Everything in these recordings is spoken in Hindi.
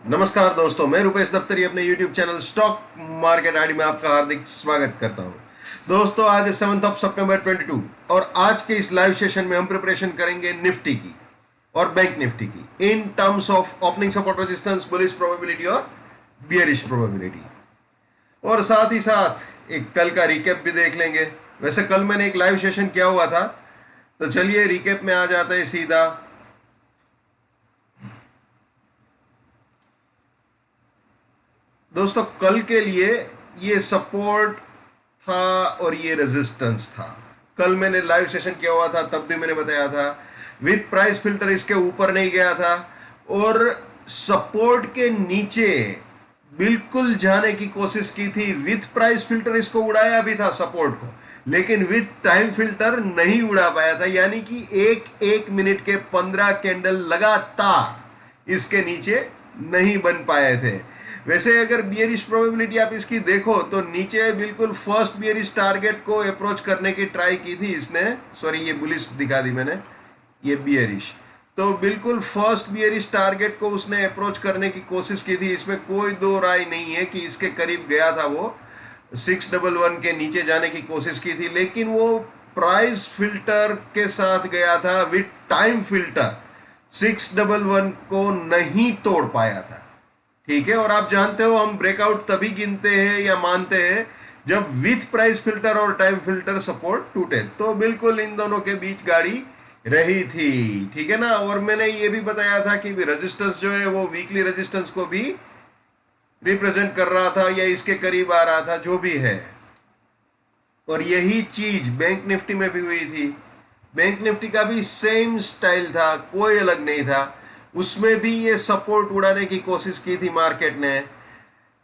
नमस्कार दोस्तों, मैं रुपेश दफ्तरी अपने YouTube channel stock market ID में आपका हार्दिक स्वागत करता हूं। दोस्तों, आज है 7 सितंबर 2022 और आज के इस लाइव सेशन में हम प्रिपरेशन करेंगे निफ्टी की और बैंक निफ्टी की in terms of opening support resistance, bullish probability और बियरिश प्रोबेबिलिटी, और साथ ही साथ एक कल का रिकेप भी देख लेंगे। वैसे कल मैंने एक लाइव सेशन किया हुआ था, तो चलिए रिकेप में आ जाते हैं सीधा। दोस्तों, कल के लिए ये सपोर्ट था और ये रेजिस्टेंस था। कल मैंने लाइव सेशन किया हुआ था, तब भी मैंने बताया था विथ प्राइस फिल्टर इसके ऊपर नहीं गया था और सपोर्ट के नीचे बिल्कुल जाने की कोशिश की थी। विथ प्राइस फिल्टर इसको उड़ाया भी था सपोर्ट को, लेकिन विथ टाइम फिल्टर नहीं उड़ा पाया था, यानी कि एक मिनट के 15 कैंडल लगातार इसके नीचे नहीं बन पाए थे। वैसे अगर बियरिश प्रोबेबिलिटी आप इसकी देखो तो नीचे बिल्कुल फर्स्ट बियरिश टारगेट को अप्रोच करने की ट्राई की थी इसने। सॉरी, ये बुलिश दिखा दी मैंने, ये बियरिश। तो बिल्कुल फर्स्ट बियरिश टारगेट को उसने अप्रोच करने की कोशिश की थी, इसमें कोई दो राय नहीं है कि इसके करीब गया था। वो 611 के नीचे जाने की कोशिश की थी, लेकिन वो प्राइस फिल्टर के साथ गया था, विथ टाइम फिल्टर 611 को नहीं तोड़ पाया था। ठीक है, और आप जानते हो हम ब्रेकआउट तभी गिनते हैं या मानते हैं जब विथ प्राइस फिल्टर और टाइम फिल्टर सपोर्ट टूटे। तो बिल्कुल इन दोनों के बीच गाड़ी रही थी, ठीक है ना। और मैंने ये भी बताया था कि रेजिस्टेंस जो है वो वीकली रेजिस्टेंस को भी रिप्रेजेंट कर रहा था या इसके करीब आ रहा था, जो भी है। और यही चीज बैंक निफ्टी में भी हुई थी। बैंक निफ्टी का भी सेम स्टाइल था, कोई अलग नहीं था। उसमें भी ये सपोर्ट उड़ाने की कोशिश की थी मार्केट ने,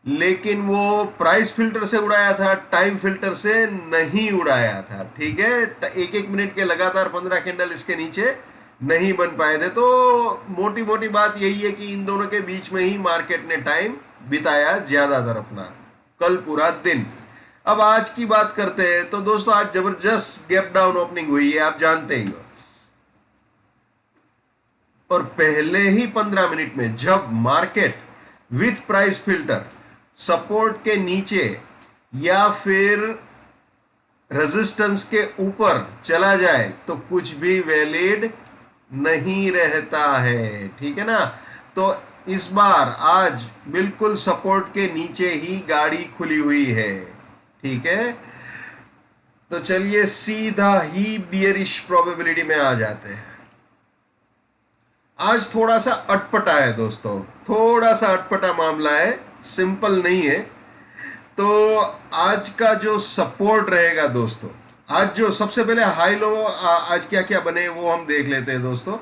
लेकिन वो प्राइस फिल्टर से उड़ाया था, टाइम फिल्टर से नहीं उड़ाया था। ठीक है, एक मिनट के लगातार 15 कैंडल इसके नीचे नहीं बन पाए थे। तो मोटी मोटी बात यही है कि इन दोनों के बीच में ही मार्केट ने टाइम बिताया ज्यादातर अपना, कल पूरा दिन। अब आज की बात करते हैं। तो दोस्तों, आज जबरदस्त गैप डाउन ओपनिंग हुई है, आप जानते ही हो। और पहले ही 15 मिनट में जब market with price filter support के नीचे या फिर रेजिस्टेंस के ऊपर चला जाए तो कुछ भी वैलिड नहीं रहता है, ठीक है ना। तो इस बार आज बिल्कुल सपोर्ट के नीचे ही गाड़ी खुली हुई है, ठीक है। तो चलिए सीधा ही बियरिश प्रोबेबिलिटी में आ जाते हैं। आज थोड़ा सा अटपटा है दोस्तों, थोड़ा सा अटपटा मामला है, सिंपल नहीं है। तो आज का जो सपोर्ट रहेगा दोस्तों, आज जो सबसे पहले हाई लो आज क्या क्या बने वो हम देख लेते हैं दोस्तों।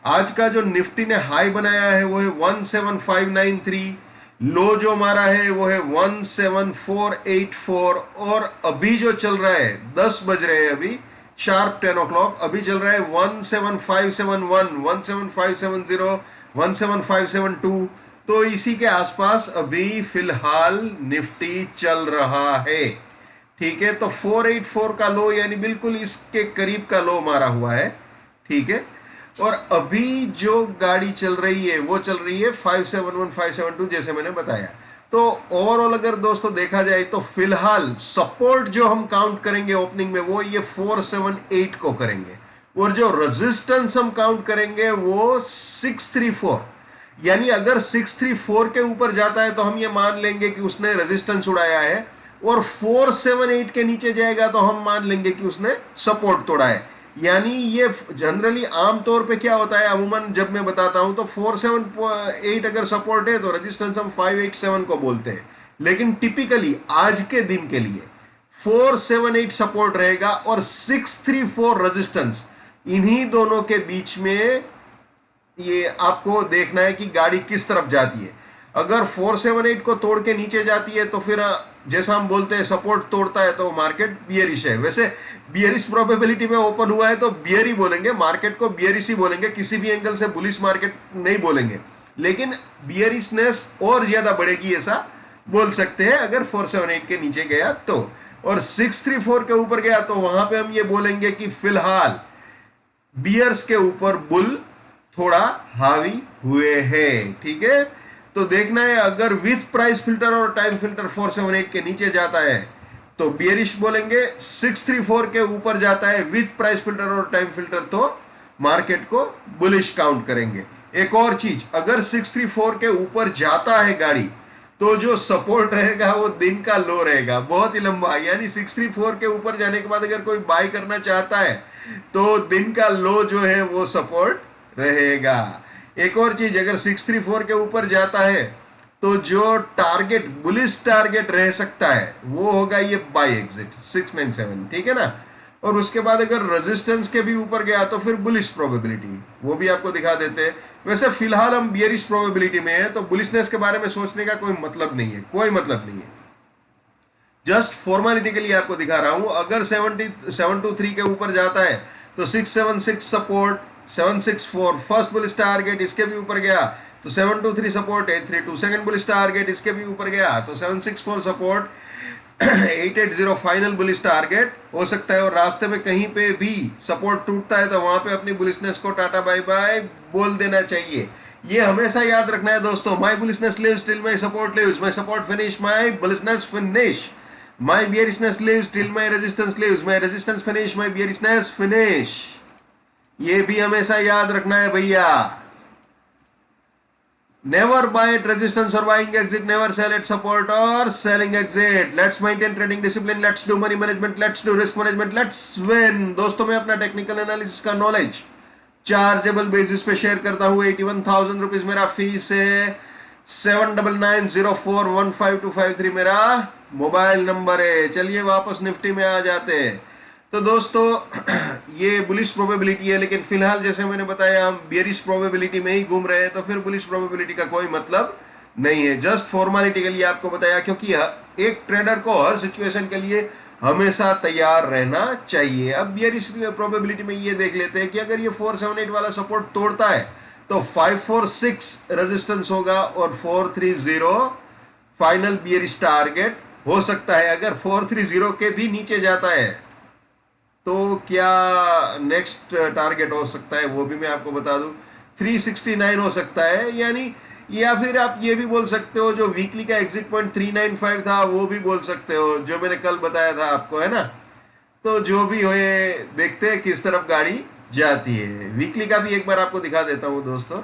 आज का जो निफ्टी ने हाई बनाया है वो है 17593, लो जो हमारा है वो है 17484, और अभी जो चल रहा है 10 बज रहे हैं अभी, शार्प 10 o'clock, अभी चल रहा है 17571, 17570, 17572। तो इसी के आसपास अभी फिलहाल निफ्टी चल रहा है, ठीक है। तो 484 का लो यानी बिल्कुल इसके करीब का लो मारा हुआ है, ठीक है। और अभी जो गाड़ी चल रही है वो चल रही है 571, 572, जैसे मैंने बताया। तो ओवरऑल अगर दोस्तों देखा जाए तो फिलहाल सपोर्ट जो हम काउंट करेंगे ओपनिंग में वो ये 478 को करेंगे, और जो रेजिस्टेंस हम काउंट करेंगे वो 634। यानी अगर 634 के ऊपर जाता है तो हम ये मान लेंगे कि उसने रेजिस्टेंस उड़ाया है, और 478 के नीचे जाएगा तो हम मान लेंगे कि उसने सपोर्ट तोड़ा है। यानी ये जनरली आमतौर पे क्या होता है, अमूमन जब मैं बताता हूं तो 478 अगर सपोर्ट है तो रेजिस्टेंस हम 587 को बोलते हैं, लेकिन टिपिकली आज के दिन के लिए 478 सपोर्ट रहेगा और 634 रेजिस्टेंस। इन्हीं दोनों के बीच में ये आपको देखना है कि गाड़ी किस तरफ जाती है। अगर 478 को तोड़ के नीचे जाती है तो फिर जैसा हम बोलते हैं सपोर्ट तोड़ता है तो मार्केट बियरिश है। वैसे बियरिश प्रोबेबिलिटी में ओपन हुआ है तो बियर ही बोलेंगे, मार्केट को बियरिश ही बोलेंगे, किसी भी एंगल से बुलिश मार्केट नहीं बोलेंगे, लेकिन बियरिशनेस और ज्यादा बढ़ेगी ऐसा बोल सकते हैं अगर 478 के नीचे गया तो। और 634 के ऊपर गया तो वहां पे हम ये बोलेंगे कि फिलहाल बियर्स के ऊपर बुल थोड़ा हावी हुए हैं, ठीक है। तो देखना है अगर विथ प्राइस फिल्टर और टाइम फिल्टर 478 के नीचे जाता है तो बियरिश बोलेंगे, 634 के ऊपर जाता है विथ प्राइस फिल्टर और टाइम फिल्टर तो मार्केट को बुलिश काउंट करेंगे। एक और चीज, अगर 634 के ऊपर जाता है गाड़ी तो जो सपोर्ट रहेगा वो दिन का लो रहेगा, बहुत ही लंबा, यानी 634 के ऊपर जाने के बाद अगर कोई बाय करना चाहता है तो दिन का लो जो है वो सपोर्ट रहेगा। एक और चीज, अगर 634 के ऊपर जाता है तो जो टारगेट बुलिश टारगेट रह सकता है वो होगा ये बाय एग्जिट 697, ठीक है ना। और उसके बाद अगर रेजिस्टेंस के भी ऊपर गया तो फिर बुलिश प्रोबेबिलिटी, वो भी आपको दिखा देते हैं। वैसे फिलहाल हम बियरिश प्रोबेबिलिटी में है तो बुलिशनेस के बारे में सोचने का कोई मतलब नहीं है, कोई मतलब नहीं है, जस्ट फॉर्मेलिटी के लिए आपको दिखा रहा हूं। अगर 723 के ऊपर जाता है तो 676 सपोर्ट, 764 फर्स्ट बुलिश टारगेट, इसके भी ऊपर गया तो 723 सपोर्ट, 832 सेकंड बुलिश टारगेट, इसके भी ऊपर गया तो 764 सपोर्ट, 880 फाइनल बुलिश टारगेट हो सकता है। और रास्ते में कहीं पे भी सपोर्ट टूटता है तो वहां पे अपनी बुलिशनेस को टाटा बाय बाय बोल देना चाहिए। ये हमेशा याद रखना है दोस्तों, my bullishness lives till my support lives, my support finish, my bullishness finish, my bearishness lives till my resistance lives, my resistance finish, my bearishness finish. ये भी हमेशा याद रखना है भैया। Never buy at resistance or buying exit. Never sell at support or selling exit. Let's maintain trading discipline. Let's do money management. Let's do risk management. Let's win. दोस्तों मैं अपना टेक्निकल एनालिसिस का नॉलेज चार्जेबल बेसिस पे शेयर करता हूँ। 81,000 रुपीज मेरा फीस है। 7990415253 मेरा मोबाइल नंबर है। चलिए वापस निफ्टी में आ जाते हैं। तो दोस्तों ये बुलिश प्रोबेबिलिटी है, लेकिन फिलहाल जैसे मैंने बताया हम बियरिश प्रोबेबिलिटी में ही घूम रहे हैं, तो फिर बुलिश प्रोबेबिलिटी का कोई मतलब नहीं है, जस्ट फॉर्मेलिटी के लिए आपको बताया, क्योंकि एक ट्रेडर को हर सिचुएशन के लिए हमेशा तैयार रहना चाहिए। अब बियरिश प्रोबेबिलिटी में ये देख लेते हैं कि अगर ये 478 वाला सपोर्ट तोड़ता है तो 546 रेजिस्टेंस होगा और 430 फाइनल बियरिश टारगेट हो सकता है। अगर 430 के भी नीचे जाता है तो क्या नेक्स्ट टारगेट हो सकता है वो भी मैं आपको बता दूं, 369 हो सकता है, यानी या फिर आप ये भी बोल सकते हो जो वीकली का एग्जिट पॉइंट 395 था वो भी बोल सकते हो, जो मैंने कल बताया था आपको, है ना। तो जो भी हो देखते हैं किस तरफ गाड़ी जाती है। वीकली का भी एक बार आपको दिखा देता हूँ दोस्तों,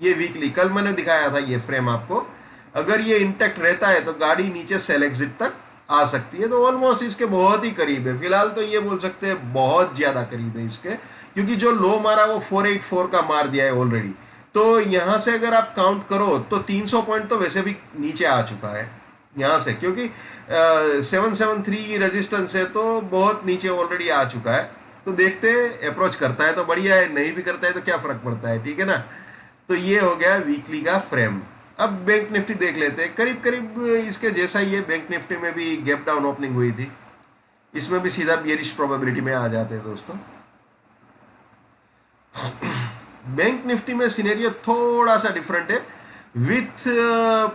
ये वीकली कल मैंने दिखाया था ये फ्रेम आपको। अगर ये इंटेक्ट रहता है तो गाड़ी नीचे सेल एग्जिट तक आ सकती है, तो ऑलमोस्ट इसके बहुत ही करीब है। फिलहाल तो ये बोल सकते हैं बहुत ज्यादा करीब है इसके, क्योंकि जो लो मारा वो 484 का मार दिया है ऑलरेडी। तो यहां से अगर आप काउंट करो तो 300 पॉइंट तो वैसे भी नीचे आ चुका है यहां से, क्योंकि 773 रेजिस्टेंस है तो बहुत नीचे ऑलरेडी आ चुका है। तो देखते हैं, अप्रोच करता है तो बढ़िया है, नहीं भी करता है तो क्या फर्क पड़ता है, ठीक है ना। तो ये हो गया वीकली का फ्रेम। अब बैंक निफ्टी देख लेते हैं, करीब करीब इसके जैसा ही है। बैंक निफ्टी में भी गैप डाउन ओपनिंग हुई थी, इसमें भी सीधा बियरिश प्रोबेबिलिटी में आ जाते हैं दोस्तों। बैंक निफ्टी में सिनेरियो थोड़ा सा डिफरेंट है। विथ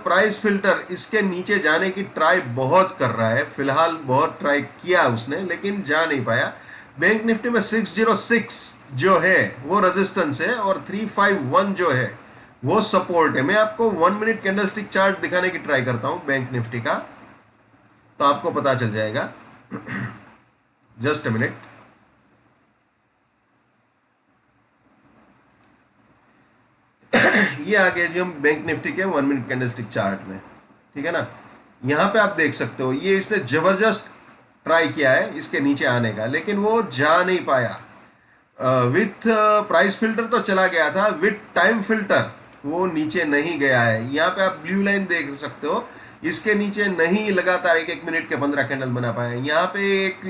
प्राइस फिल्टर इसके नीचे जाने की ट्राई बहुत कर रहा है, फिलहाल बहुत ट्राई किया उसने लेकिन जा नहीं पाया। बैंक निफ्टी में 606 जो है वो रेजिस्टेंस है और 351 जो है वो सपोर्ट है। मैं आपको 1 मिनट कैंडलस्टिक चार्ट दिखाने की ट्राई करता हूं बैंक निफ्टी का, तो आपको पता चल जाएगा। Just a minute. ये आ गया जी हम बैंक निफ्टी के 1 मिनट कैंडलस्टिक चार्ट में, ठीक है ना। यहां पे आप देख सकते हो ये इसने जबरदस्त ट्राई किया है इसके नीचे आने का, लेकिन वो जा नहीं पाया। विथ प्राइस फिल्टर तो चला गया था, विथ टाइम फिल्टर वो नीचे नहीं गया है। यहाँ पे आप ब्लू लाइन देख सकते हो, इसके नीचे नहीं लगातार एक मिनट के 15 कैंडल बना पाए। यहाँ पे एक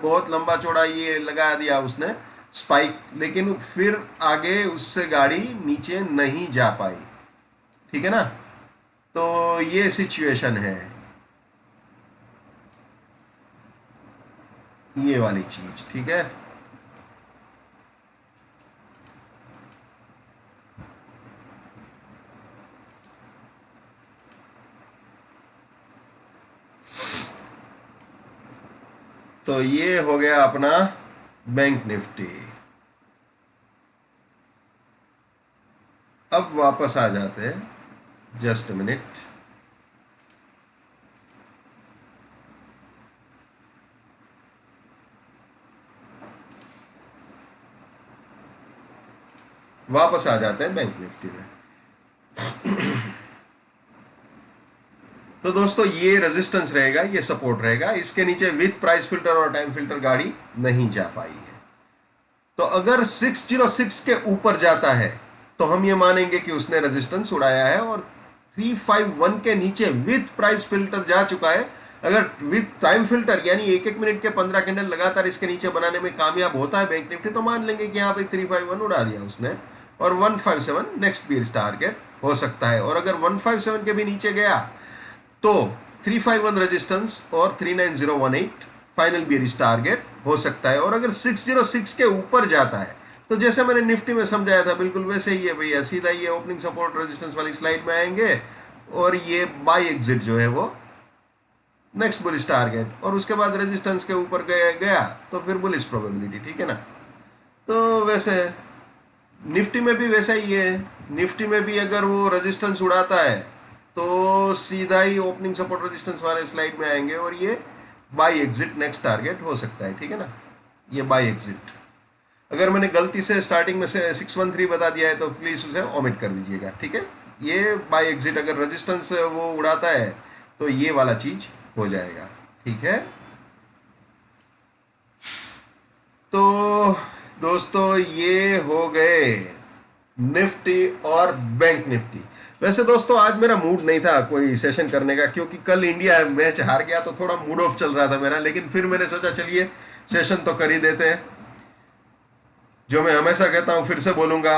बहुत लंबा चौड़ा ये लगा दिया उसने स्पाइक, लेकिन फिर आगे उससे गाड़ी नीचे नहीं जा पाई, ठीक है ना। तो ये सिचुएशन है, ये वाली चीज, ठीक है। तो ये हो गया अपना बैंक निफ्टी। अब वापस आ जाते हैं जस्ट मिनट। वापस आ जाते हैं बैंक निफ्टी में। तो दोस्तों ये रेजिस्टेंस रहेगा, ये सपोर्ट रहेगा, इसके नीचे विथ प्राइस फिल्टर और टाइम फिल्टर गाड़ी नहीं जा पाई है। तो अगर 606 के ऊपर जाता है तो हम ये मानेंगे कि उसने रेजिस्टेंस उड़ाया है, और 351 के नीचे विथ प्राइस फिल्टर जा चुका है। अगर विथ टाइम फिल्टर यानी एक एक मिनट के 15 कैंडल लगातार इसके नीचे बनाने में कामयाब होता है बैंक निफ्टी, तो मान लेंगे कि यहाँ पे 351 उड़ा दिया उसने, और 157 नेक्स्ट बियरिश टारगेट हो सकता है। और अगर 157 के भी नीचे गया तो 351 रेजिस्टेंस और 39018 फाइनल बियरिश टारगेट हो सकता है। और अगर 606 के ऊपर जाता है तो जैसे मैंने निफ्टी में समझाया था बिल्कुल वैसे ही है भैया, सीधा ये ओपनिंग सपोर्ट रेजिस्टेंस वाली स्लाइड में आएंगे और ये बाय एग्जिट जो है वो नेक्स्ट बुलिश टारगेट, और उसके बाद रेजिस्टेंस के ऊपर गया तो फिर बुलिश प्रोबेबिलिटी, ठीक है ना। तो वैसे निफ्टी में भी वैसा ही है, निफ्टी में भी अगर वो रेजिस्टेंस उड़ाता है तो सीधा ही ओपनिंग सपोर्ट रेजिस्टेंस वाले स्लाइड में आएंगे और ये बाय एग्जिट नेक्स्ट टारगेट हो सकता है, ठीक है ना। ये बाय एग्जिट, अगर मैंने गलती से स्टार्टिंग में से 613 बता दिया है तो प्लीज उसे ओमिट कर दीजिएगा, ठीक है। ये बाय एग्जिट अगर रेजिस्टेंस वो उड़ाता है तो ये वाला चीज हो जाएगा, ठीक है। तो दोस्तों ये हो गए निफ्टी और बैंक निफ्टी। वैसे दोस्तों आज मेरा मूड नहीं था कोई सेशन करने का, क्योंकि कल इंडिया मैच हार गया तो थोड़ा मूड ऑफ चल रहा था मेरा, लेकिन फिर मैंने सोचा चलिए सेशन तो कर ही देते हैं। जो मैं हमेशा कहता हूं फिर से बोलूंगा,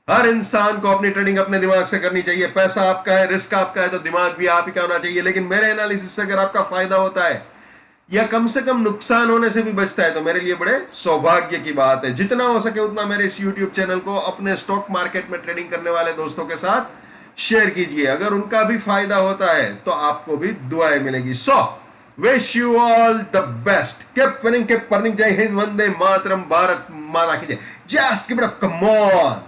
हर इंसान को अपनी ट्रेडिंग अपने दिमाग से करनी चाहिए। पैसा आपका है, रिस्क आपका है, तो दिमाग भी आप ही का होना चाहिए। लेकिन मेरे एनालिसिस से अगर आपका फायदा होता है या कम से कम नुकसान होने से भी बचता है तो मेरे लिए बड़े सौभाग्य की बात है। जितना हो सके उतना मेरे इस YouTube चैनल को अपने स्टॉक मार्केट में ट्रेडिंग करने वाले दोस्तों के साथ शेयर कीजिए। अगर उनका भी फायदा होता है तो आपको भी दुआएं मिलेगी। So wish you all the best, keep winning, keep earning. जय हिंद, वंदे मातरम, भारत माता की जय। Just give it up, come on.